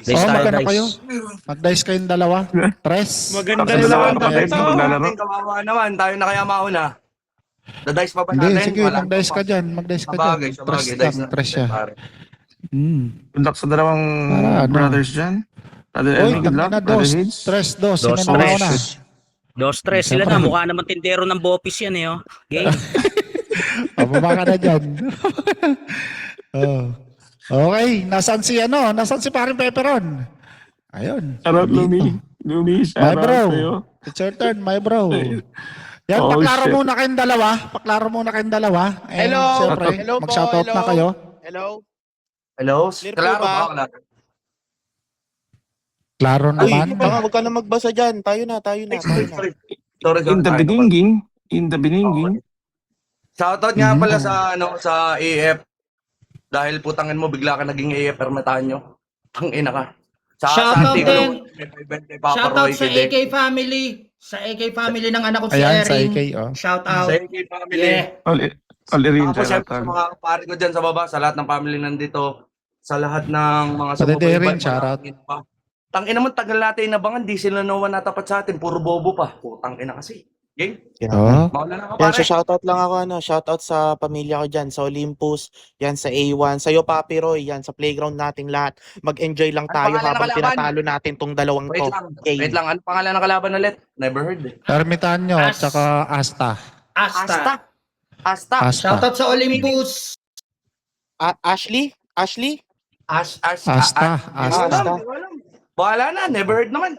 Dice tayo, magkano kayo? dice. Mag-dice kayong dalawa. Tres. Maganda Kasi naman dalawa dapat kapatid, to. maglalaro. Kawawa naman, tayo na kaya mauna. Da-dice pa ba Hindi, natin? sige, Wala mag-dice pa. ka dyan. Mag-dice ka Sabagay, dyan. sabagay. Tres Dice lang, na. tres siya. Pare. Good luck sa dalawang Para ano? brothers dyan. Brother Uy, Elmi, good luck. tangina, Brother dos. Hades. Tres, dos. Sino Dos, na mauna? tres. Dos, tres. Sila na. Mukha naman tindero ng bopis yan eh. Oh. Game. Pababa ka na dyan. Oh. Okay, nasaan si ano? Nasaan si paring Pepperon? Ayun. Shoutout, Lumi. Lumi, My shoutout bro. sa'yo. It's your turn, my bro. Yan, Oh, paklaro shit. muna kayong dalawa. Paklaro muna kayong dalawa. And Hello. siyempre, Hello po. mag-shoutout na kayo. Hello. Hello? Clear po Klaro ba? ba? Wala. Klaro Uy, naman. baka wag ka na magbasa dyan. Tayo na. Sorry, Tayo In the beninging. In the beninging. Shoutout nga Mhm. pala sa sa AF. Dahil putangin mo bigla ka naging AF Ermitanyo. Tangina ka. Shoutout din. Shoutout Shoutout sa AK family. Sa AK family ng anak ko si Ayan, sa Erin. AK, oh. Shoutout. Sa AK family. Yeah. All rin, Tapos syempre shoutout. sa mga kapare ko dyan sa baba, sa lahat ng family nandito, sa lahat ng mga Pati sumubaybay, Darren, shoutout. Tangina naman, tagal natin inabangan, di sila naman natapat sa atin, puro bobo pa. Putang ina kasi. Game? Oh. Mauna na ka Yan, pare. so shoutout lang ako, shoutout sa pamilya ko dyan, sa Olympus, yan sa A1, sa'yo Papi Roy, yan sa playground nating lahat. Mag-enjoy lang Ano tayo pangalan ng habang kalaban? tinatalo natin tong dalawang Wait to. lang, Game. wait lang. Ano pangalan ng kalaban ulit? Never heard eh. Ermitanyo at saka Asta. Asta. Asta. Asta. Shoutout sa Olympus. Ashley? Ashley? Asta. Asta. Asta. Bahala na, never heard naman.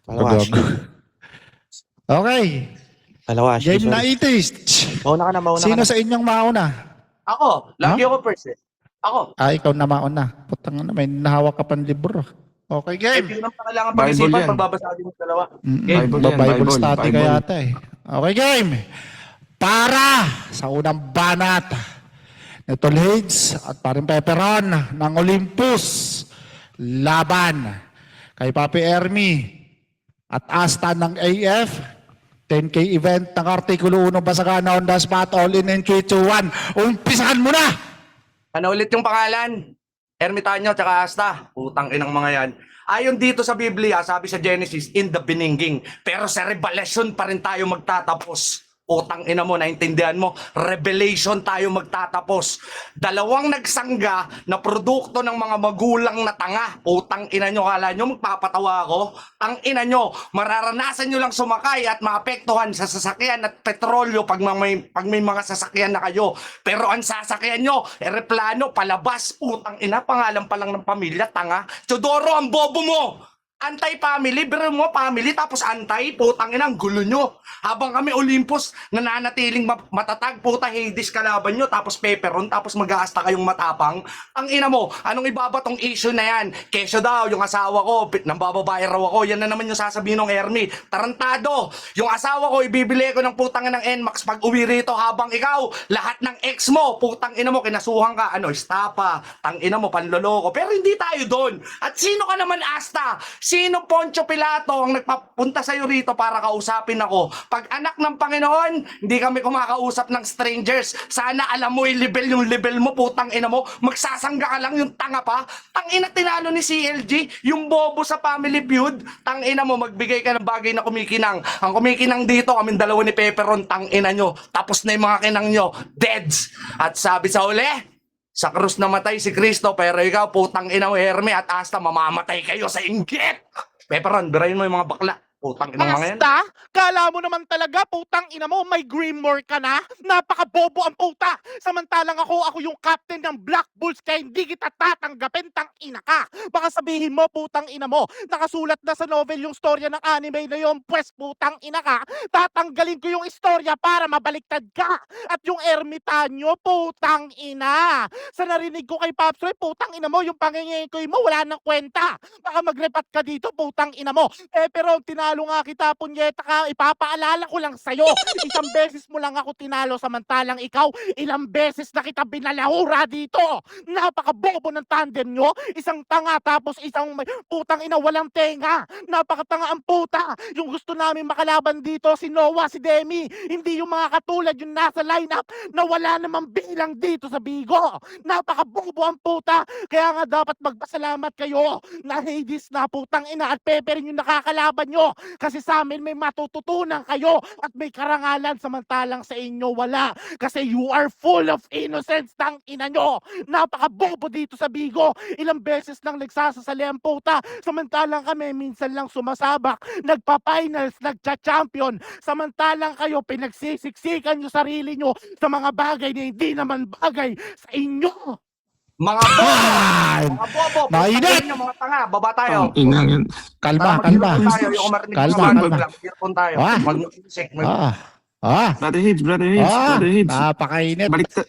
Dalawa, Budog. Ashley. Okay. Dalawa, Ashley. Game na sorry. itist. Mauna ka na, mauna Sino ka na. sa inyong mauna? Ako, lagi ako first eh. Ako. Ikaw na mauna. Putang na, may nahawak ka pang libro. Okay, Eh, game. hindi naman kailangan Bible pag-isipan yan. pag babasahin mo dalawa. Bible, Bible yan, Bible Bible, study Bible. ka yata eh. Okay, game. Para sa unang banat ni Tolhades at paring Pepperon ng Olympus. Laban kay Papi Ermi at Asta ng AF. 10K event ng Artikulo 1 Basagana on the spot. All in 3, 2, 1. Umpisahan mo na! Ano ulit yung pangalan? Ermitanyo tsaka Asta. Putang inang mga yan. Ayon dito sa Biblia, sabi sa Genesis, in the beginning. Pero sa Revelation pa rin tayo magtatapos. Putang ina mo, naintindihan mo? Revelation tayo magtatapos. Dalawang nagsangga na produkto ng mga magulang na tanga. Putang ina nyo, kala nyo magpapatawa ako? Tang ina nyo, mararanasan nyo lang sumakay at maapektuhan sa sasakyan at petrolyo pag may mga sasakyan na kayo. Pero ang sasakyan nyo, ereplano, palabas, putang ina, pangalan pa lang ng pamilya, tanga. Chodoro, ang bobo mo! Anti-family, biro mo family, tapos anti, putang ina, ang gulo nyo. Habang kami Olympus, nananatiling matatag, puta Hades kalaban nyo, tapos Pepperon, tapos mag-aasta kayong matapang. Ang ina mo, anong ibaba tong issue na yan? Kesyo daw, yung asawa ko, nang bababae raw ako, yan na naman yung sasabihin ng Ermi. Tarantado, yung asawa ko, ibibili ko ng putang ina ng NMAX pag uwi rito, habang ikaw, lahat ng ex mo, putang ina mo, kinasuhan ka, estapa, tang ina mo, panloloko. Pero hindi tayo doon. At sino ka naman, Asta? Sino Poncio Pilato ang nagpapunta sa'yo rito para kausapin ako? Pag anak ng Panginoon, hindi kami kumakausap ng strangers. Sana alam mo yung level mo, putang ina mo. Magsasangga ka lang, yung tanga pa. Tang ina, tinalo ni CLG, yung bobo sa Family Feud. Tang ina mo, magbigay ka ng bagay na kumikinang. Ang kumikinang dito, kaming dalawa ni Pepperon, tang ina nyo. Tapos na yung mga kinang nyo, deads. At sabi sa uli, sa krus namatay si Kristo, pero ikaw, putang ina mo, Herme at Asta, mamamatay kayo sa inggit. Pepperon, birayin mo yung mga bakla. Putang ina mga yan. Basta, kala mo naman talaga, putang ina mo, may Grimoire ka na? Napakabobo ang puta! Samantalang ako yung captain ng Black Bulls, kaya hindi kita tatanggapin, tang ina ka! Baka sabihin mo, putang ina mo, nakasulat na sa novel yung storya ng anime na yun, pues putang ina ka, tatanggalin ko yung istorya para mabaliktad ka! At yung Ermitanyo, putang ina! Sa narinig ko kay Pops Roy, putang ina mo, yung pangingikoy mo, wala nang kwenta! Baka magrepat ka dito, putang ina mo! Pero tinalo tinalo nga kita, punyeta ka, ipapaalala ko lang sa'yo. Isang beses mo lang ako tinalo, samantalang ikaw, ilang beses na kita binalahura dito. Napakabobo ng tandem nyo. Isang tanga tapos isang putang ina walang tenga. Napakatanga ang puta. Yung gusto namin makalaban dito, si Noah, si Demi. Hindi yung mga katulad yung nasa lineup na wala namang bilang dito sa Bigo. Napakabobo ang puta. Kaya nga dapat magpasalamat kayo na Hades na putang ina at Pepperin yung nakakalaban nyo. Kasi sa amin may matututunan kayo at may karangalan, samantalang sa inyo wala. Kasi you are full of innocence, tang ina nyo. Napakabobo dito sa Bigo. Ilang beses lang nagsasasali ang puta. Samantalang kami minsan lang sumasabak. Nagpa-finals, nagcha-champion. Samantalang kayo pinagsisiksikan nyo sarili nyo sa mga bagay na hindi naman bagay sa inyo. Mga bobo! Ay! Mga bobo! Mainit! Pagkain nyo, mga tanga, baba tayo. Inang yan. Kalma, Tara, kalma. mag-earphone tayo. Yung marinig Kalma, sa mga kalma. mag-earphone tayo. Ah. Mag-music. Brother Hibs, Brother Hibs, Brother Hibs. Napakainit. Baliktad.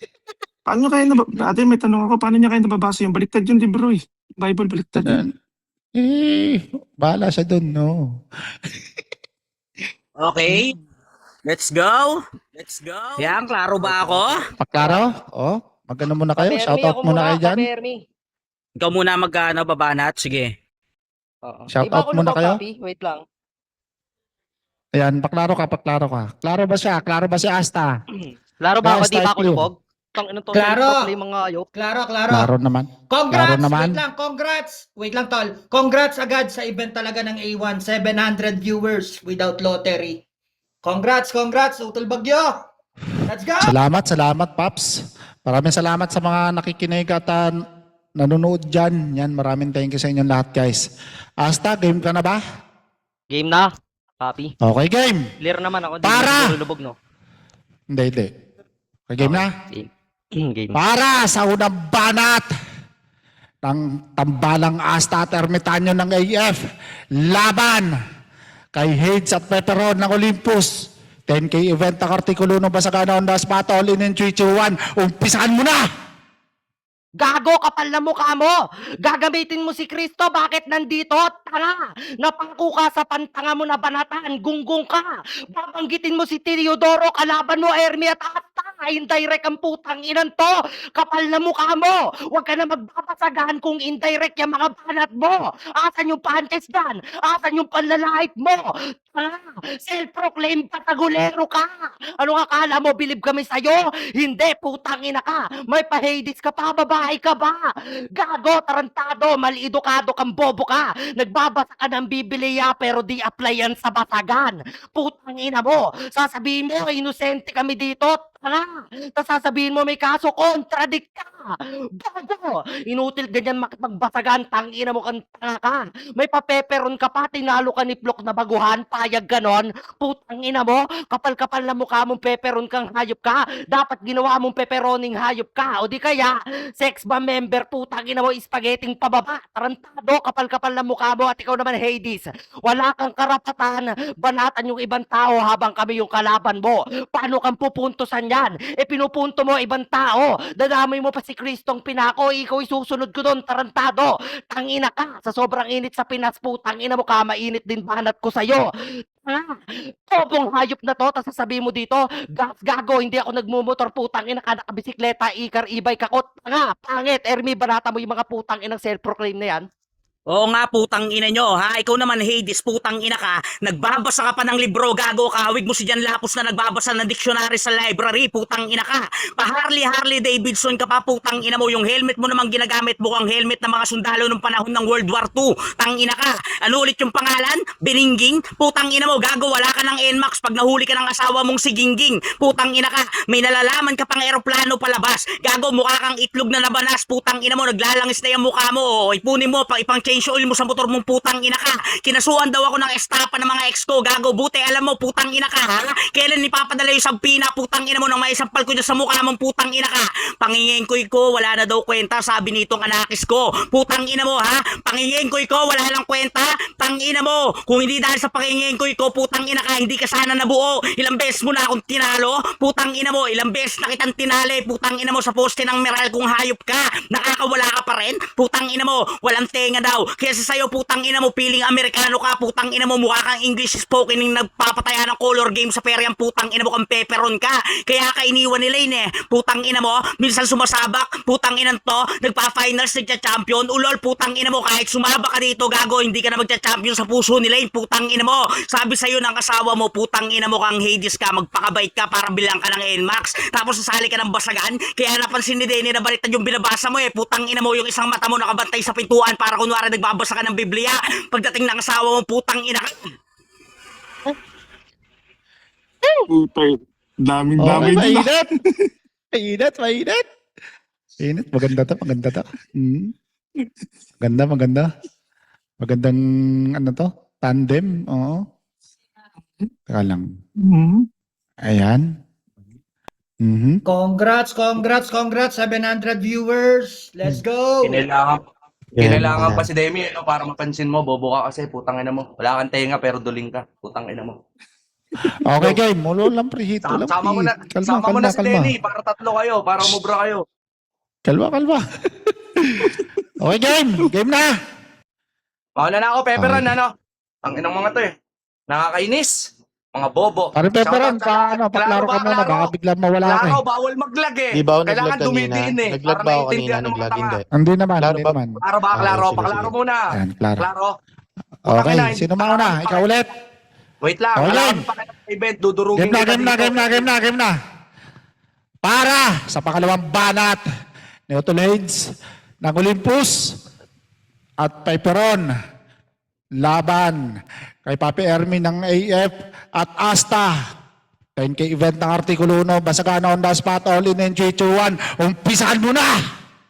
Paano kayo Ate, may tanong ako, paano niya kayo nababasa yung baliktad yung libro eh? Bible baliktad yun. Bahala siya dun, no? Okay. Let's go. Yan, klaro ba ako? Paklaro? Oh, magano muna kayo? Shoutout muna kayo dyan? Ikaw muna babanat. Sige. Shoutout muna kayo? Wait lang. Ayan, paklaro ka. Klaro ba siya? Klaro ba si Asta? Klaro ba ako? Guys, Di ba type ako you. lubog? Anong to? Klaro. Mga ayok. Klaro. Klaro naman. Congrats! Klaro naman. Wait lang, tol. Congrats agad sa event talaga ng A1. 700 viewers without lottery. Congrats, Utol Bagyo! Let's go! Salamat, Paps. Maraming salamat sa mga nakikinig at nanonood dyan. Yan, maraming thank you sa inyong lahat, guys. Asta, game ka na ba? Game na. Papi. Okay, game. Clear naman ako. Di Para! siguro lubog, no? Hindi. Okay, game na? Game. Para sa unang banat ng tambalang Asta at Ermitanyo ng AF, laban kay Hades at Pepperon ng Olympus. 10K event ng Artikulo ng Basagana on the spot, all in 3, 2, 1. Umpisahan mo na! Gago, kapal na mukha mo! Gagamitin mo si Kristo, bakit nandito? Tanga! Napangko ka sa pantanga mo na banatan, gunggong ka! Babanggitin mo si Teodoro, kalaban mo Ermi at Asta! Indirect ang putang inan to! Kapal na mukha mo! Huwag ka na magbabasagaan kung indirect yung mga banat mo! Asan yung pantes dyan? Asan yung panlalait mo? Tanga! Self-proclaimed patagulero ka! Anong akala mo, bilib kami sa'yo? Hindi, putang ina ka! May pa-Hades ka pa, babae ka ba? Gago, tarantado, mali-edukado kang bobo ka. Nagbabasa ka ng Biblia pero di apply yan sa basagan. Putang ina mo, sasabihin mo, inosente kami dito. Tanga, tapos sasabihin mo may kaso, contradict ka. Gago, inutil ganyan makipagbasagan, tangina mo kang tanga ka. May papeperon ka pa, tinalo ka ni Plok na baguhan, payag ganon. Putang ina mo, kapal-kapal na mukha mong peperon kang hayop ka. Dapat ginawa mong peperoning hayop ka. O di kaya, sex ba member, putang ina mo, spaghetting pababa. Tarantado, kapal-kapal na mukha mo at ikaw naman Hades. Wala kang karapatan, banatan yung ibang tao habang kami yung kalaban mo. Paano kang pupuntosan yan? E pinupunto mo ibang tao. Dadamay mo pa si Kristong pinako, ikaw isusunod ko doon, tarantado. Tangina ka, sa sobrang init sa Pinas, putang ina mo ka, mainit din banat ko sa'yo. Tobong hayop na to, tapos sasabihin mo dito, gago, hindi ako nagmumotor, putang ina ka, nakabisikleta, ikar, e-bike ako, tanga, pangit, Ermi, banata mo yung mga putang inang self-proclaim na yan. Oo nga, putang ina nyo, ha? Ikaw naman, Hades, putang ina ka. Nagbabasa ka pa ng libro, gago ka. Hawig mo si Jan Lapus na nagbabasa ng dictionary sa library, putang ina ka. Pa-Harley Davidson ka pa, putang ina mo. Yung helmet mo namang ginagamit mo, ang helmet ng mga sundalo nung panahon ng World War II. Tang ina ka. Ano ulit yung pangalan? Biningging? Putang ina mo, gago, wala ka ng NMAX pag nahuli ka ng asawa mong si Gingging. Putang ina ka. May nalalaman ka pang eroplano palabas. Gago, mukha kang itlog na nabanas, putang ina mo. Naglalangis na yung mukha mo. O, ipunin mo, ipang-change oil mo sa motor mong, putang ina ka. Kinasuhan daw ako ng estapa ng mga ex ko. Gago, buti alam mo, putang ina ka, ha? Kailan ipapadala yung sampina, putang ina mo, nang maisampal ko dyan sa mukha mong, putang ina ka. Pangingengkoy ko, wala na daw kwenta, sabi nitong anakis ko. Putang ina mo, ha? Pangingengkoy ko, wala lang kwenta. Tang ina mo, kung hindi dahil sa pangingengkoy ko, putang ina ka, hindi ka sana nabuo. Ilang beses mo na akong tinalo. Putang ina mo, ilang beses na kitang tinali. Putang ina mo, sa poste ng Meral kung hayop ka. Nakakawala ka pa rin. Putang ina mo, walang tenga daw. Kesa sa'yo, putang ina mo, piling Amerikano ka, putang ina mo, mukha kang English spoken yung nagpapataya ng color game sa peryan, putang ina mo, kang peperon ka. Kaya ka iniwan ni Lane putang ina mo, minsan sumasabak, putang ina to, nagpa-finals, nagcha-champion, ulol, putang ina mo, kahit sumabak ka dito, gago, hindi ka na magcha-champion sa puso ni Lane, putang ina mo. Sabi sa'yo ng asawa mo, putang ina mo kang Hades ka, magpakabait ka para bilang ka ng NMAX, tapos sasali ka ng basagan, kaya napansin ni Denny na baliktad yung binabasa mo putang ina mo, yung isang mata mo nakabantay sa pintuan para kunwari nagbabasa ka ng Biblia, pagdating ng asawa mo, putang ina ka. Puta, daming Okay, damay din. mainit. Mainit, mainit. Mainit, maganda to, maganda to. Maganda, maganda. Magandang, ano to, tandem, oo. Teka lang. Ayan. Congrats, 700 viewers. Let's go. Kinailangan pa si Demi para mapansin mo, bobo ka kasi, putang ina mo. Wala kang tenga pero duling ka, putang ina mo. Okay, game. Mulo lang prehit. Walang Sama mo na, prehit. sama mo na si kalma. Denny para tatlo kayo, para umubra kayo. Kalma, kalma. Okay, game. Game na. Mauna na ako, Pepperon, Okay. Ang inang mga to nakakainis. Mga bobo. Pare Peperon, Shoutout sa- paklaro ka muna. klaro. Baka biglang mawala ka Klaro, bawal maglag Di ba ako Kailangan naglag kanina? dumidiin Naglag para ba ako kanina? maintindihan ng mga Naglag, tanga. hindi. Hindi naman, Klaro hindi ba? naman. Klaro ba? Klaro. sige, Paklaro sige. muna. Ayan, klaro. Klaro. Okay, Putang ina, sino mauna? Ikaw ulit. Wait lang. Okay, Wala game. kang pakialam sa event. Dudurugin Game na, kita game na, dito. game na. Para sa pangalawang banat ni Otolades ng Olympus at Peperon, laban kay Papi Ermi ng AF at Asta. 10K event ng Artikulo 1, Basagana on the spot, all in and 3, 2, 1. Umpisahan mo na!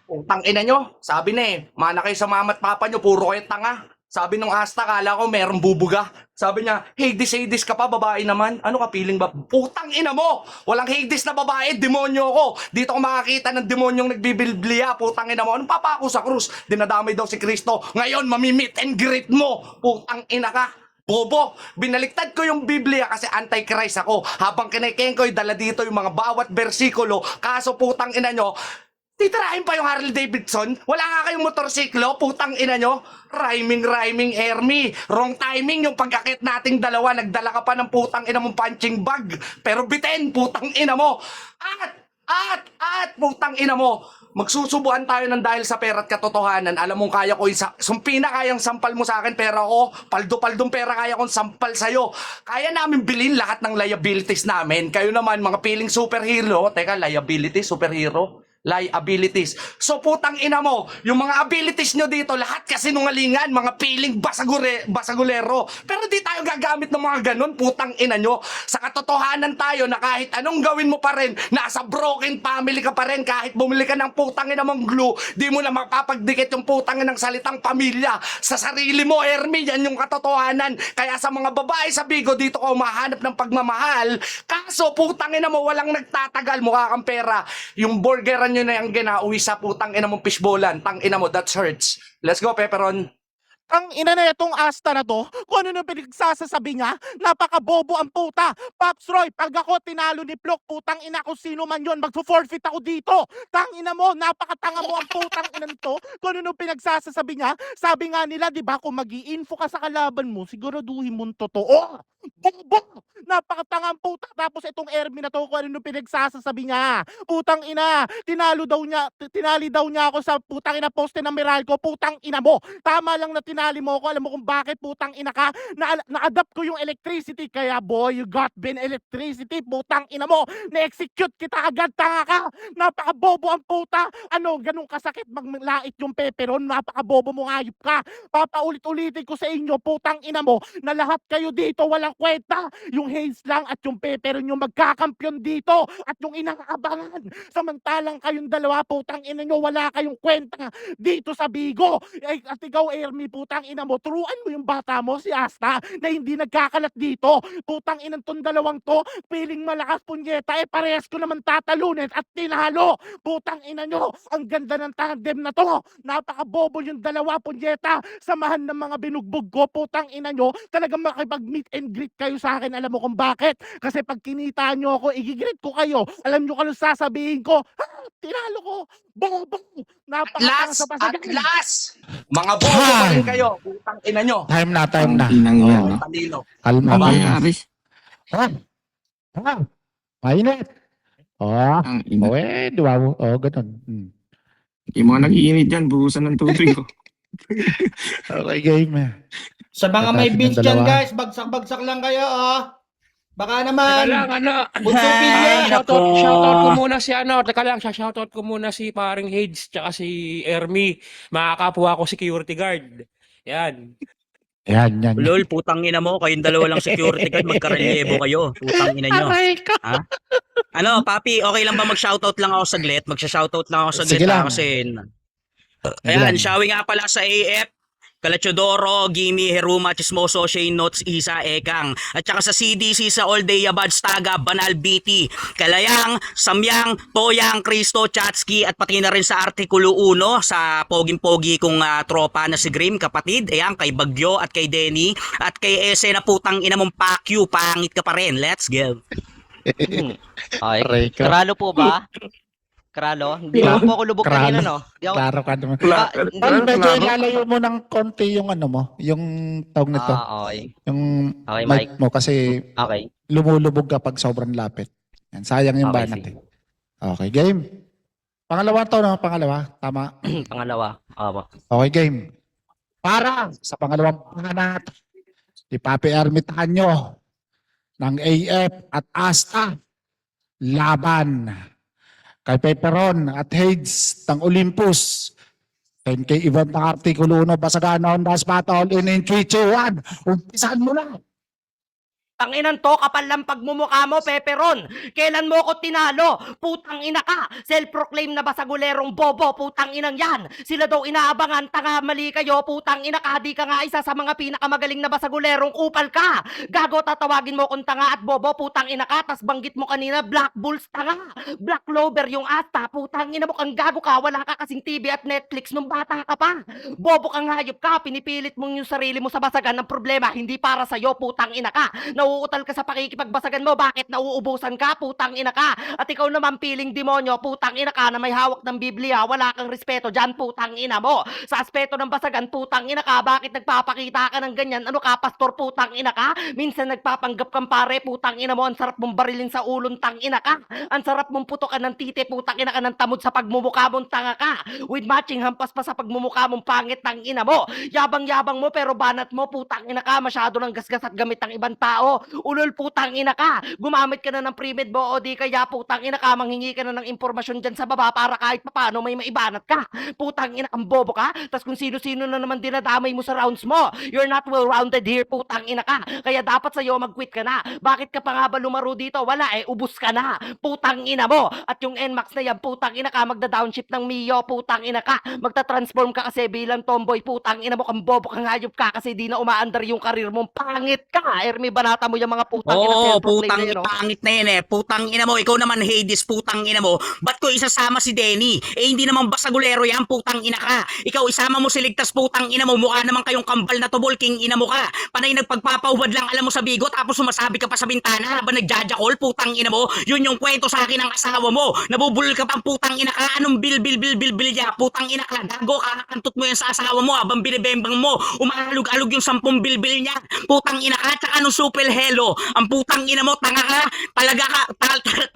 Putang ina nyo. Sabi na mana kayo sa mama at papa nyo, puro kayo tanga. Sabi nung Asta, kala ko merong bubuga. Sabi niya, Hades ka pa, babae naman. Ano ka, feeling ba? Putang ina mo! Walang Hades na babae, demonyo ko. Dito ko makakita ng demonyong nagbibilblia. Putang ina mo. Anong papako sa krus? Dinadamay daw si Kristo. Ngayon, mamimit and greet mo. Putang ina ka. Bobo, binaliktad ko yung Biblia kasi anti-Christ ako. Habang kinikeng ko, dala dito yung mga bawat bersikulo. Kaso putang ina nyo, titirahin pa yung Harley Davidson? Wala nga kayong motorsiklo? Putang ina nyo? Rhyming, Ermi. Wrong timing yung pagkakit nating dalawa. Nagdala ka pa ng putang ina mong punching bag. Pero bitin, putang ina mo. At, putang ina mo. Magsusubuan tayo ng dahil sa pera at katotohanan. Alam mong kaya ko sumpina kayang sampal mo sa akin pera ko. Paldo-paldong pera kaya kong sampal sa'yo. Kaya namin bilhin lahat ng liabilities namin. Kayo naman, mga piling superhero. Teka, liability, superhero? Liabilities. So putang ina mo, yung mga abilities nyo dito, lahat kasi nungalingan, mga piling basagulero. Pero di tayo gagamit ng mga ganun, putang ina nyo. Sa katotohanan tayo na kahit anong gawin mo pa rin, nasa broken family ka pa rin, kahit bumili ka ng putang ina mong glue, di mo na mapapagdikit yung putang ina ng salitang pamilya. Sa sarili mo, Ermi, yan yung katotohanan. Kaya sa mga babae sa Bigo, dito ka umahanap ng pagmamahal. Kaso putang ina mo, walang nagtatagal, mukha kang pera. Yung burger nyo na yung ginauwi sa putang ina mong fishbowlan. Tang ina mo, that hurts. Let's go, Pepperon. Ang ina na itong Asta na to, kung ano nang pinagsasasabi niya, napakabobo ang puta. Pops Roy, pag ako tinalo ni Plok, putang ina ko sino man yon, magfo-forfeit ako dito. Tang ina mo, napakatanga mo ang putang ina to. Kung ano nang pinagsasasabi niya, sabi nga nila, di ba, kung mag-i-info ka sa kalaban mo, siguraduhin mong totoo. Bobo! Napakatanga ang puta. Tapos itong Ermi na to, kung ano nang pinagsasasabi niya. Putang ina, tinali daw niya ako sa putang ina poste ng Meralco. Putang ina mo. Tama lang na tinali mo ako. Alam mo kung bakit, putang ina ka? Na-adapt ko yung electricity. Kaya boy, you got been electricity. Putang ina mo. Na-execute kita agad. Tanga ka. Napakabobo ang puta. Ano, ganun kasakit maglait yung Peperon. Napakabobo mo, hayop ka. Papaulit-ulitin ko sa inyo, putang ina mo, na lahat kayo dito walang kwenta. Yung Hayes lang at yung Peperon yung magkakampyon dito at yung inaabangan. Samantalang kayong dalawa, putang ina nyo, wala kayong kwenta dito sa Bigo. At ikaw, Ermi, putang ina mo, turuan mo yung bata mo, si Asta, na hindi nagkakalat dito. Putang inang tong dalawang to, piling malakas punyeta, parehas ko naman tatalunin at tinalo. Putang ina nyo, ang ganda ng tandem na to. Napakabobo yung dalawa, punyeta. Samahan ng mga binugbog ko, putang ina nyo, talagang makipag-meet and nag-greet kayo sa akin. Alam mo kung bakit? Kasi pag kinita nyo ako, i-greet ko kayo. Alam nyo kung anong sasabihin ko? Ha? Tinalo ko. Bobo. Napakatanga sa basagan. Mga bobo pa rin kayo. Putang ina nyo. Time na, time na. Inang yan, no? Talino. Kalma, Ang kalma. nangyari. Ha? Ha? Mainit. Oh, Ang ina. di ba? Oh, ganun. Yung mga nag-iinit dyan, buhusan ng tubig ko. Okay, game. Sa mga may Patasin ng beach dyan, dalawa. guys, bagsak-bagsak lang kayo, oh. Baka naman. ano, Bunso Pilya. shoutout ko muna si shoutout ko muna si paring Hades tsaka si Ermi, makakapwa ko security guard. Yan. Yan. Lol, putang ina mo, kayong dalawa lang security guard, magkarelyebo kayo. Putang ina nyo. Ha? Ano, papi, okay lang ba mag-shoutout lang ako saglit? Magsha-shoutout lang ako saglit Sige lang. kasi Sige ayan, lang. shouting nga pala sa AF, Calachudoro, Gimme, Heruma, Chismoso, Shane Notes, Isa, Ekang. At saka sa CDC, sa All Day Abads, Taga, Banal, BT, Kalayang, Samyang, Toyang, Cristo, Chatsky, at pati na rin sa Artikulo 1, sa poging-pogi kong tropa na si Grim, kapatid. Ayan, kay Bagyo at kay Denny, at kay Ese na putang ina mong Pacquiao, pangit ka pa rin. Let's go. Okay. Aray ka. Kralo po ba? Kralo? Hindi Yeah. po ako lubog Kralo. kanina, no? Di ako... Klaro ka naman. Ba- Paul, hindi- medyo ilalayo mo ng konti yung ano mo, yung tawag nito, okay. yung Okay, mic Mike. mo kasi Okay. lumulubog kapag sobrang lapit. Yan, sayang yung Okay, banat sige. Okay, game. Pangalawa to, no? Pangalawa. Tama. Pangalawa. Okay, game. Para sa pangalawang banat, ni Papi Ermitanyo ng AF at ASTA, laban kay Peperon at Hades ng Olympus. 10K event ng Artikulo 1, Basagana on Das Battle in 3, 2, 1. Umpisahan mo na. Tanginan to, kapal lang pagmumukha mo, Peperon. Kailan mo ko tinalo? Putang ina ka. Self-proclaim na basagulerong bobo, putang inang yan. Sila daw inaabangan, tanga mali kayo, putang ina ka. Di ka nga isa sa mga pinakamagaling na basagulerong upal ka. Gago, tatawagin mo kung tanga at bobo, putang ina ka. Tas banggit mo kanina, Black Bulls, tanga. Black Clover yung asta, putang ina mo kang gago ka. Wala ka kasing TV at Netflix nung bata ka pa. Bobo kang hayop ka, pinipilit mong yung sarili mo sa basagan ng problema, hindi para sa'yo, putang ina ka. Nauutal ka sa pakikipagbasagan mo, bakit nauubusan ka, putang ina ka? At ikaw naman piling demonyo, putang ina ka na may hawak ng Biblia, wala kang respeto dyan, putang ina mo. Sa aspeto ng basagan, putang ina ka, bakit nagpapakita ka ng ganyan? Ano ka, pastor, putang ina ka? Minsan nagpapanggap kang pare, putang ina mo, ang sarap mong barilin sa ulong, tang ina ka. Ang sarap mong putokan ng titi, putang ina ka ng tamod sa pagmumukha mong tanga ka. With matching hampas pa sa pagmumukha mong pangit, tang ina mo. Yabang-yabang mo pero banat mo, putang ina ka, masyado ng gasgas at gamit ng ibang tao. Ulol, putang ina ka. Gumamit ka na ng pre-med mo o di kaya putang ina ka, manghingi ka na ng impormasyon dyan sa baba para kahit papano may maibanat ka. Putang ina kang bobo ka. Tas kung sino-sino na naman dinadamay mo sa rounds mo. You're not well-rounded here, putang ina ka. Kaya dapat sa'yo mag-quit ka na. Bakit ka pa nga ba lumaro dito? Wala ubus ka na. Putang ina mo. At yung NMAX na yan, putang ina ka, magda-downshift ng Mio, putang ina ka. Magta-transform ka kasi bilang tomboy, putang ina mo, kang bobo kang hayop ka kasi di na umaandar yung karir mong pangit ka. Ermi, banata mo yung mga putang ina Oo, self-proclaim putang na yun, no? pangit na yan eh. Putang ina mo, ikaw naman Hades, putang ina mo. Ba't ko isasama si Denny? Eh hindi naman basagulero yan, putang ina ka. Ikaw isama mo si Ligtas, putang ina mo. Mukha naman kayong kambal na tubol, king ina mo ka. Panay nagpagpapahubad lang alam mo sa bigo tapos sumasabi ka pa sa bintana habang nagjajakol, putang ina mo. Yun yung kwento sa akin ng asawa mo. Nabubulol ka pang putang ina ka. Anong bil ya? Putang ina ka. Gago ka, kantot mo yan sa asawa mo habang binibembang mo. Umaalog-alog yung 10 bilbil niya. Putang ina ka. Tsaka anong supel hello. Ang putang ina mo, tanga ka. Talaga ka.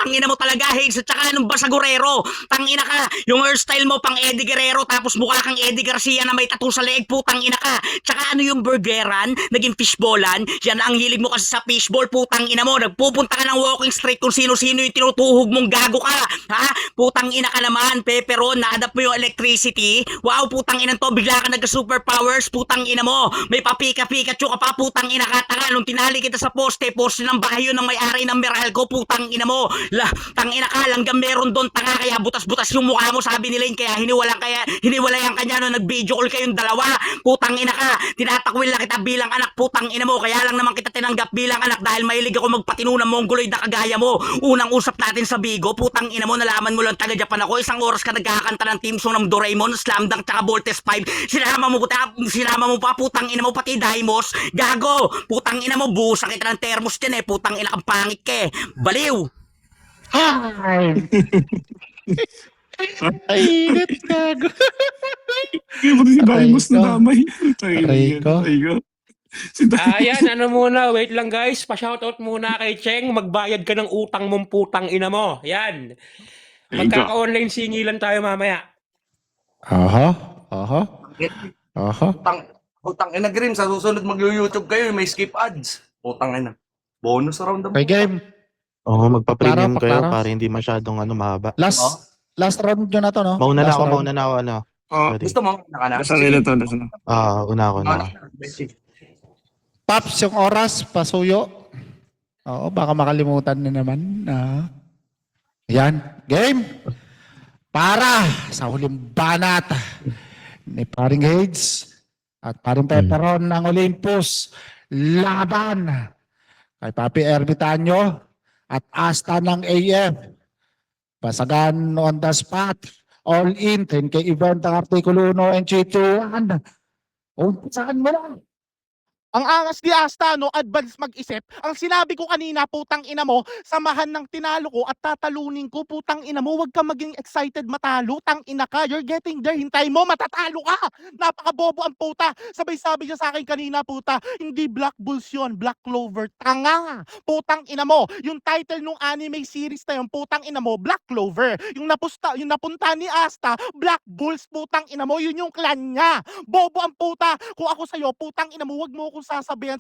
Tangina mo talaga, Hades. At saka anong basagurero. Tangina ka. Yung hairstyle mo pang Eddie Guerrero tapos mukha kang Eddie Garcia na may tattoo sa leeg. Putang ina ka. Tsaka ano yung burgeran? Naging fishballan? Yan ang hilig mo kasi sa fishball. Putang ina mo. Nagpupunta ka ng walking street kung sino-sino yung tinutuhog mong gago ka. Ha? Putang ina ka naman. Peperon, na-adapt mo yung electricity. Wow, putang ina to. Bigla ka nagka-superpowers. Putang ina mo. May papika-pikachu ka pa. Putang ina ka. Tanga, nung tinali kita sa poste ng bahay yun ng may-ari ng Meralco. Putang ina mo. Tangina ka. Langgam meron doon. Tanga, kaya butas-butas yung mukha mo. Sabi nila yun. Kaya hiniwalayan kanya nung nag-video call kayong dalawa. Putang ina ka. Tinatakwil na kita bilang anak. Putang ina mo. Kaya lang naman kita tinanggap bilang anak dahil mahilig ako magpatino ng mongoloid na kagaya mo. Unang usap natin sa Bigo. Putang ina mo. Nalaman mo lang taga Japan ako. Isang oras ka nagkakanta ng team song ng Doraemon, Slam Dunk, tsaka Voltes 5. Sinama mo pa. Putang ina mo pati Daimos. Gago. Putang ina mo. Busa kita ng termos dyan eh. Putang ina kang pangit ka eh. Baliw! Time! Ay, init gago. Kaya mo si Daimos Aray ko. na damay. Aray ko. Si Daimos. Ayan, ano muna, wait lang guys. Pa-shoutout muna kay Cheng. Magbayad ka ng utang mong putang ina mo. Yan. Magkaka-online singilan tayo mamaya. Aha. Aha. Aha. Putang ina, Grim, sa susunod mag-YouTube kayo, may skip ads. Putang ina. Bonus round Okay, game. Oo, magpa-premium Paklaro, kayo paklaro. para hindi masyadong mahaba. Last round nyo na to, no? Mauna na Last ako, round. mauna na ako, ano. Oh, Sorry. Gusto mo? Naka na? dasal nila to, dasal na. Una ako na. Paps, yung oras, pasuyo. Oo, baka makalimutan na naman. Yan, game. Para sa huling banat ni Paring Hades at Paring Pepperon ng Olympus. Laban kay Papi Ermitanyo at Asta ng AF. Basagan on the spot. All in, 10K event ang Artikulo 1 and G2. Umpisahan mo lang. Ang angas ni Asta, no, advance mag-isip. Ang sinabi ko kanina, putang ina mo, samahan ng tinalo ko at tatalunin ko, putang ina mo, wag ka maging excited matalo, tang ina ka, you're getting there, hintay mo, matatalo ka. Napakabobo ang puta. Sabay sabi niya sa akin kanina, puta, hindi Black Bulls yun, Black Clover, tanga. Putang ina mo, yung title nung anime series na yun, putang ina mo, Black Clover. Yung napunta ni Asta, Black Bulls, putang ina mo, yun yung clan niya. Bobo ang puta. Kung ako sa'yo, putang ina mo, wag mo akong sasabayan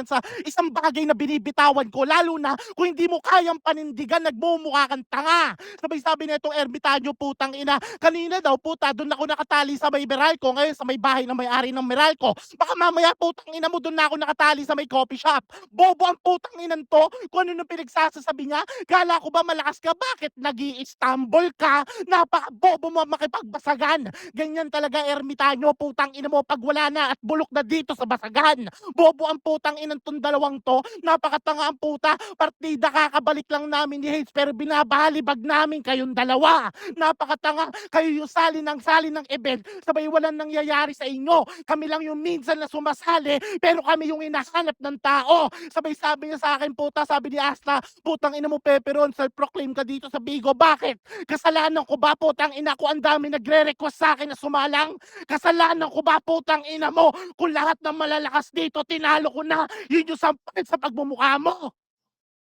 sa isang bagay na binibitawan ko, lalo na kung hindi mo kayang panindigan, nagmumukha kang tanga. Sabay sabi na itong Ermitanyo, putang ina, kanina daw puta, doon ako nakatali sa may Meralco, ngayon sa may bahay ng may-ari ng Meralco. Baka mamaya putang ina mo, doon na ako nakatali sa may coffee shop. Bobo ang putang inan to, kung ano nung pinagsasasabi niya, gala ko ba malakas ka, bakit nag-i-Istanbul ka, napaka-bobo mo makipagbasagan. Ganyan talaga Ermitanyo, putang ina mo, pag wala na at bulok na dito sa basagan. Bobo ang putang inang tong dalawang to, napakatanga ang puta, partida kakabalik lang namin ni Hades pero binabalibag namin kayong dalawa. Napakatanga, kayo yung sali ng event, sabay walang nangyayari sa inyo. Kami lang yung minsan na sumasali, pero kami yung hinahanap ng tao. Sabay sabi niya sa akin, puta, sabi ni Asta, putang ina mo Pepperon, self-proclaim ka dito sa Bigo. Bakit? Kasalanan ko ba, putang ina ko, ang dami nagre-request sa akin na sumalang? Kasalanan ko ba, putang ina mo, kung lahat ng malalakas dito, tinalo ko na, yun yung sampal sa pagmumukha mo.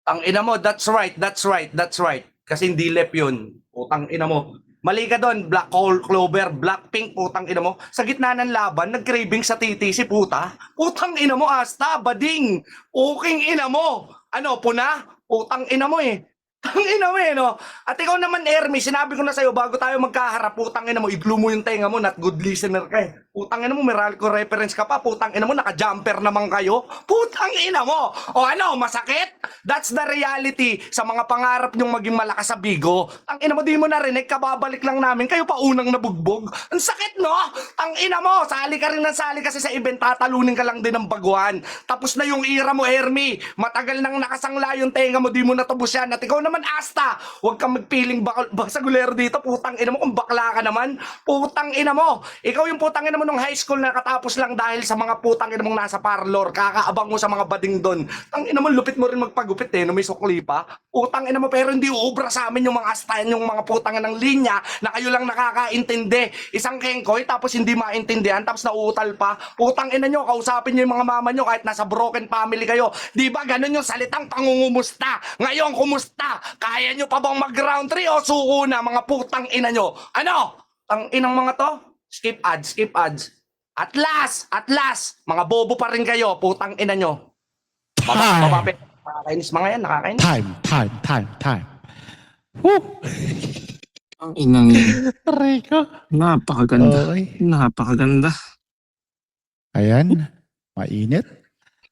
Ang ina mo, that's right. Kasi hindi lep yun. Putang ina mo. Mali ka doon, Black Clover, Blackpink, putang ina mo. Sa gitna ng laban, nag-craving sa titi si puta. Putang ina mo, Asta, bading. Uking ina mo. Ano, puna? Putang ina mo eh. Tang ina mo eh, no? At ikaw naman, Ermi, sinabi ko na sa'yo, bago tayo magkaharap, putang ina mo, i-glue mo yung tenga mo, not good listener ka eh. Putang ina mo, Meralco reference ka pa, putang ina mo, naka-jumper naman kayo. Putang ina mo! O ano, masakit? That's the reality sa mga pangarap nyong maging malakas sa Bigo. Tang ina mo, di mo narinig, kababalik lang namin, kayo pa unang nabugbog. Ang sakit, no? Tang ina mo, sali ka rin ng sali kasi sa event, tatalunin ka lang din ng baguhan. Tapos na yung era mo, Ermi. Matagal nang nakasangla yung tenga mo, di mo natubos yan. At ikaw naman, Asta, huwag kang magpiling basagulero dito, putang ina mo, kung bakla ka naman, putang ina mo. Ikaw yung putang ina mo nung high school na katapos lang dahil sa mga putang ina mong nasa parlor, kakaabang mo sa mga bading doon. Tang ina mo, lupit mo rin magpagupit eh, no may sukli pa. Putang ina mo, pero hindi uubra sa amin yung mga Asta, yung mga putang ng linya na kayo lang nakakaintindi. Isang kengkoy, tapos hindi maintindihan, tapos nauutal pa. Putang ina nyo, kausapin nyo yung mga mama nyo kahit nasa broken family kayo. Di ba ganun yung salitang pangungumusta? Ngayon, kumusta? Kaya nyo pa bang mag-round 3 o suko na mga putang ina nyo? Ano? Ang inang mga to? Skip ads. At last, mga bobo pa rin kayo, putang ina nyo. Babapit. Nakakainis mga yan, nakakainis. Time. Woo! Ang inang yun. Aray ko. Napakaganda. Okay. Napakaganda. Ayan. Mainit.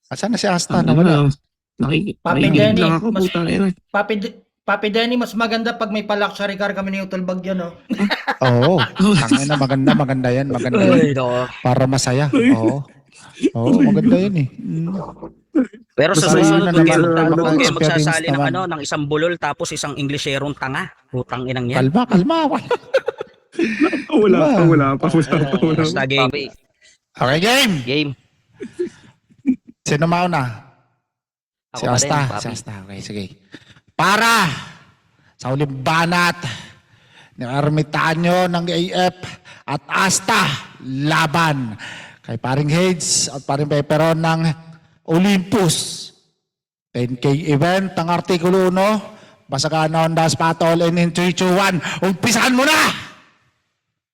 Asan na si Asta na wala? Papi Nakikinig Denny, lang ako, mas- putang ina. Papi Denny, mas maganda pag may pa-luxury car kami ni Utol Bagyo, no? Oo. Tangin na, maganda yan. Maganda yan. Para masaya. Oo. Oo, maganda yun eh. Pero sa Gusto susunod, na huwag kayo naman, huwag kayo experience magsasali ng, naman. ng isang bulol tapos isang Ingleserong tanga. Putang inang yan. Kalma. Wala pa. Basta game. Okay, game. Game. Sino mauna? Ako Si pa rin, Asta. papi. Si Asta. Okay, sige. Para sa uling banat ni Ermitanyo ng AF at Asta laban kay paring Hades at paring Pepperon ng Olympus. 10K event ang Artikulo 1. Basagan on the spot all and in 3, 2, 1. Umpisahan mo na!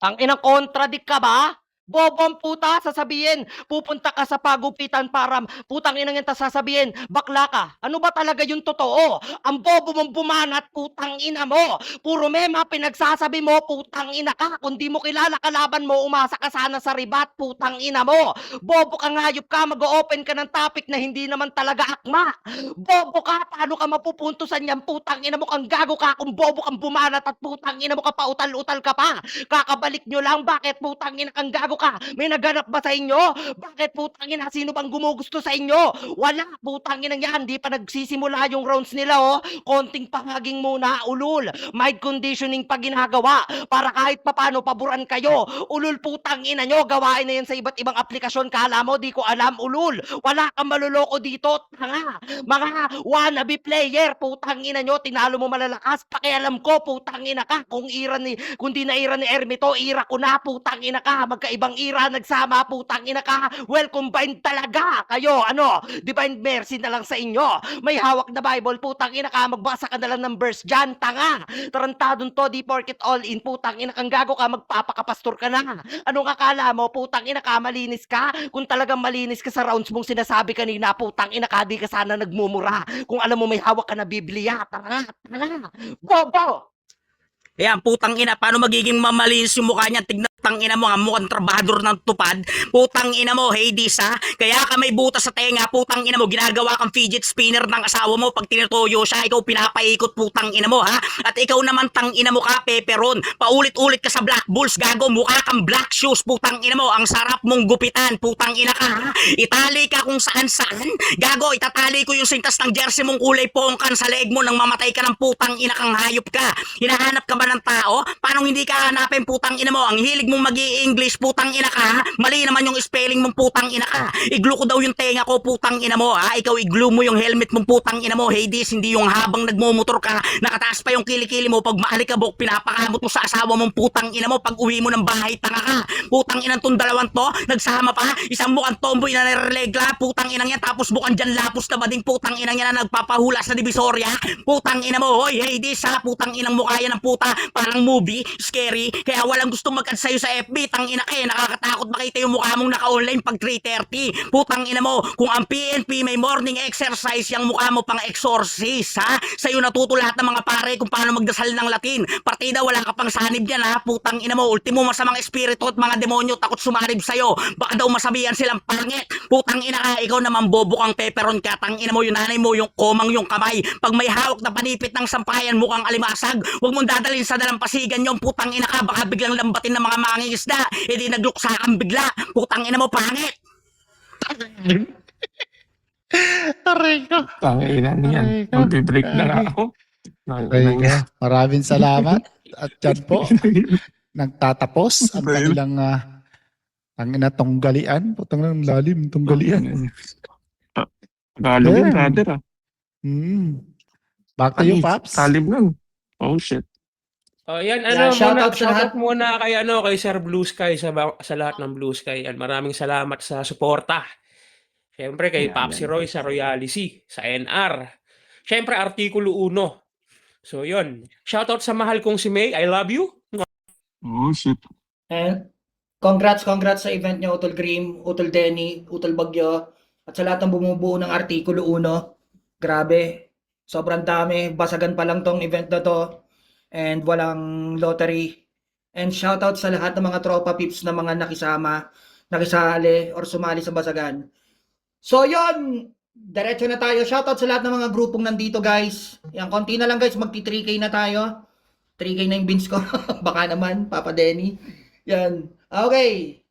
Ang inang contradict ka ba? Bobong puta, sasabihin, pupunta ka sa pagupitan para putang inang yan, tas sasabihin, bakla ka. Ano ba talaga yung totoo? Ang bobo mong bumanat, putang ina mo. Puro mema pinagsasabi mo, putang ina ka. Kung di mo kilala kalaban mo, umasa ka sana sa ribat, putang ina mo. Bobo ka, ngayop ka, mag-open ka ng topic na hindi naman talaga akma. Bobo ka, paano ka mapupuntusan yan, putang ina mo, kang gago ka, kung bobo kang bumanat at putang ina mo ka pa, utal-utal ka pa. Kakabalik nyo lang, bakit putang ina kang gago ka? May naganap ba sa inyo? Bakit putang ina, sino bang gumugusto sa inyo? Wala, putang ina yan, di pa nagsisimula yung rounds nila, oh. Konting pangaging muna, ulul. Mind conditioning pa ginagawa para kahit papano paboran kayo. Ulul, putang ina nyo, gawain na yan sa iba't ibang aplikasyon. Kala mo, di ko alam, ulul. Wala kang maluloko dito, tanga. Mga wannabe player, putang ina nyo, tinalo mo malalakas. Pakialam ko, putang ina ka. Kung di na ira ni Ermi to, ira ko na, putang ina ka. Magkaibang ira nagsama, putang ina ka. Well combined talaga kayo. Ano? Divine mercy na lang sa inyo. May hawak na Bible, putang ina ka. Magbasa ka na lang ng verse dyan, tanga. Tarantadon to, di porket all in, putang ina kang gago ka, magpapakapastor ka na. Anong akala mo, putang ina ka, malinis ka? Kung talagang malinis ka sa rounds mong sinasabi kanina, putang ina ka, di ka sana nagmumura. Kung alam mo may hawak ka na Biblia, tanga, tanga. Bobo! Ayan, putang ina, paano magiging mamalinis yung mukha niya? Tignan, putang ina mo, nga mukhang trabahador ng tupad. Putang ina mo, Hades ha? Kaya ka may butas sa tenga, putang ina mo, ginagawa kang fidget spinner ng asawa mo pag tinutuyo siya, ikaw pinapaikot, putang ina mo ha? At ikaw naman, tang ina mo ka, Pepperon, paulit-ulit ka sa Black Bulls, gago, mukha kang black shoes, putang ina mo, ang sarap mong gupitan, putang ina ka ha? Itali ka kung saan-saan, gago, itatali ko yung sintas ng jersey mong kulay pongkan sa leg mo nang mamatay ka ng putang ina kang hayop ka. Hinahanap ka ba ng tao? Paano hindi ka hanapin, putang ina mo? Ang hilig mong mag-i-English, putang ina ka ha? Mali naman yung spelling mong putang ina ka. Iglu ko daw yung tenga ko, putang ina mo ha? Ikaw iglu mo yung helmet mong putang ina mo, Hades, hindi yung habang nagmumotor ka, nakataas pa yung kilikili mo, pag maalikabok, pinapakamot mo sa asawa mong putang ina mo, pag uwi mo ng bahay, tanga ka. Putang inang tong dalawang to, nagsama pa, isang mukhang tomboy na nireregla, putang inang yan, tapos mukhang dyan lapos na bading putang inang yan na nagpapahula sa Divisoria, putang ina mo, hoy, Hades ha, putang inang mukha yan ng puta, parang movie, scary, kaya walang gustong mag-add sa'yo sa FB, tang ina kayo, nakakatakot makita yung mukha mong naka-online pag 3:30, putang ina mo, kung ang PNP may morning exercise, yung mukha mo pang exorcist, ha, sa'yo natuto lahat ng mga pare kung paano magdasal ng Latin, partida wala ka pang sanib yan ha, putang ina mo, ultimo masamang espiritu at mga demonyo takot sumarib sa'yo, baka daw masabihan silang pangit, putang ina ka, ikaw naman bobo kang Pepperon ka, tang ina mo, yung nanay mo, yung komang yung kamay, pag may hawak na panipit ng sampayan mukhang alimasag, huwag mong dadalhin sa dalampasigan yung putang ina ka, baka biglang lambatin ng mga mangingisda, edi nagluksa kang bigla, putang ina mo, pangit. Aray ko. Tangina Aray niyan. ko. Magbe-break na nga ako. Aray ko. Maraming salamat. At yan po, nagtatapos ang kanilang ang inatunggalian. Putang ng lalim, tunggalian. Tagalog Yeah. yun, brother ah. Back to you, Paps. Talib lang. Oh shit. Oh, yan, Yeah, shoutout sa lahat. shoutout muna kay, kay Sir Blue Sky, sa lahat ng Blue Sky. Yan, maraming salamat sa suporta. Siyempre, kay Yan, Papsi yan. Roy sa Royalicy, sa NR. Siyempre, Artikulo 1. So, yun. Shoutout sa mahal kong si May. I love you. Oh shit. And congrats sa event niyo, Utol Grim, Utol Denny, Utol Bagyo, at sa lahat ng bumubuo ng Artikulo 1. Grabe, sobrang dami. Basagan pa lang tong event na to. And walang lottery. And shoutout sa lahat ng mga tropa pips na mga nakisali or sumali sa basagan. So yon, diretso na tayo. Shoutout sa lahat ng mga grupong nandito, guys. Yan, konti na lang, guys, magti 3K na tayo. 3K na yung bins ko. Baka naman, Papa Denny. Yan. Okay.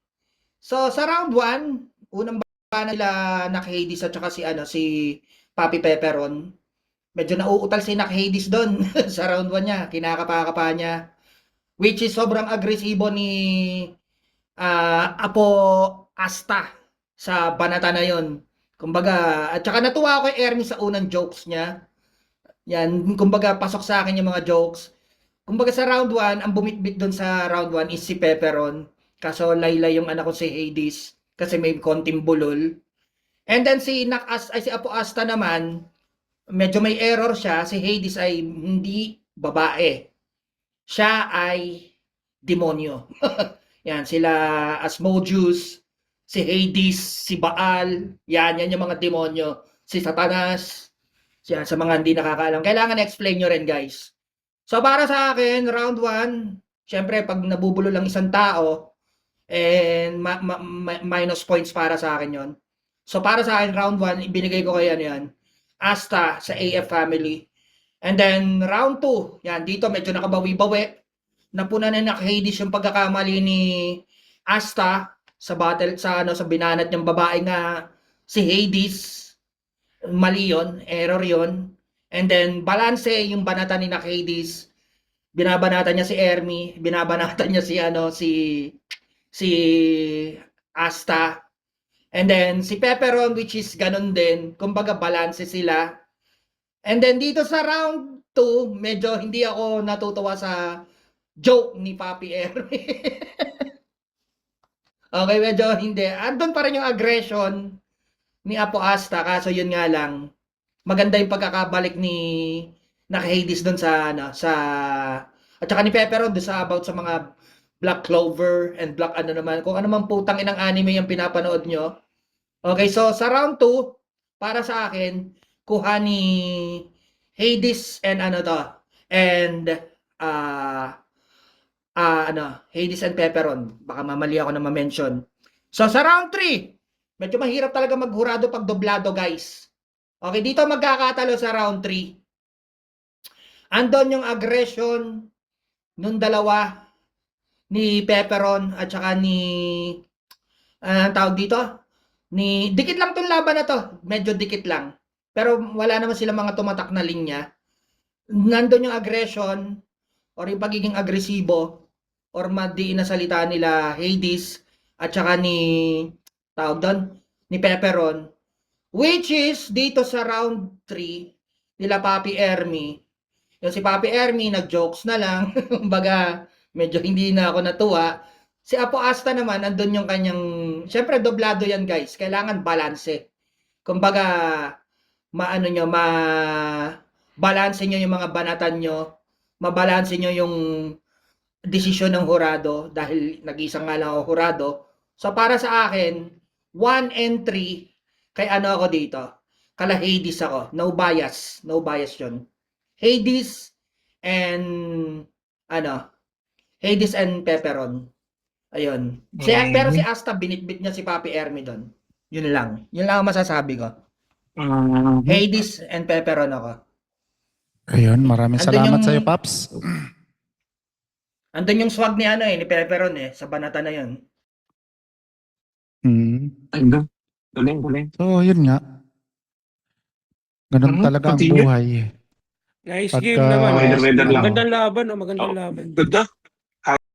So sa round 1, unang baka nila Hades at saka si Papi Pepperon. Medyo nauutal si Hades doon sa round 1 niya. Kinakapa-kapa niya. Which is sobrang agresibo ni Apo Asta sa banata na yon. Kumbaga, at saka natuwa ako kay Ermi sa unang jokes niya. Yan, kumbaga pasok sa akin yung mga jokes. Kumbaga sa round 1, ang bumitbit doon sa round 1 is si Pepperon. Kaso laylay yung anak ko si Hades kasi may konting bulol. And then si Apo Asta naman, medyo may error siya. Si Hades ay hindi babae. Siya ay demonyo. Yan, sila Asmodeus, si Hades, si Baal, yan yung mga demonyo. Si Satanas, yan, sa mga hindi nakakaalam. Kailangan explain nyo rin, guys. So, para sa akin, round 1, syempre, pag nabubulo lang isang tao, and minus points para sa akin yon. So, para sa akin, round 1, ibinigay ko kay ano yan, Asta sa AF family. And then, round 2, yan, dito medyo nakabawi-bawi. Napuna na Hades yung pagkakamali ni Asta sa battle sa binanat niyang babae nga si Hades. Mali yon, error yon. And then balance yung banatan ni Hades. Binabanatan niya si Ermi, binabanatan niya si Asta. And then si Pepperon, which is ganun din, kumbaga balance sila. And then dito sa round 2, medyo hindi ako natutuwa sa joke ni Papi Ermi. Okay, medyo hindi. Andun pa rin yung aggression ni Apo Asta, kaso yun nga lang, maganda yung pagkakabalik ni Hades doon sa at saka ni Pepperon doon sa about sa mga Black Clover and Black ano naman, kung ano man putang inang anime yung pinapanood nyo. Okay, so sa round 2, para sa akin, kuha ni Hades and Hades and Pepperon. Baka mamali ako na ma-mention. So sa round 3, medyo mahirap talaga maghurado pag doblado, guys. Okay, dito magkakatalo sa round 3. Andon yung aggression nung dalawa ni Pepperon at saka ni tawag dito? Dikit lang tong laban na to. Medyo dikit lang. Pero wala naman sila mga tumatak na linya. Nandun yung aggression or yung pagiging agresibo or madiin na salita nila Hades at saka ni Pepperon, which is dito sa round 3 nila Papi Ermi. Yung si Papi Ermi nag-jokes na lang, baga medyo hindi na ako natuwa. Si Apo Asta naman, andun yung kanyang, syempre doblado yan, guys, kailangan balanse. Kumbaga balanse nyo yung mga banatan nyo, mabalanse nyo yung desisyon ng hurado dahil nag-isang nga lang ako hurado. So para sa akin, 1 and 3, kay ano ako dito? Kala Hades ako. No bias. No bias yun. Hades and Hades and Pepperon. Ayun. Pero si Asta, binitbit niya si Papi Ermi doon. Yun lang. Yun lang ang masasabi ko. Hades and Pepperon ako. Ayun, maraming Andun salamat yung- sa iyo, Paps. Andun yung swag ni ni Pepperon sa banata na yun. Ayun. Galing. So, yun nga. Ganun talaga ang continue. buhay. Nice Pagka- game naman. Weather lang. Magandang laban, magandang laban. Ganda.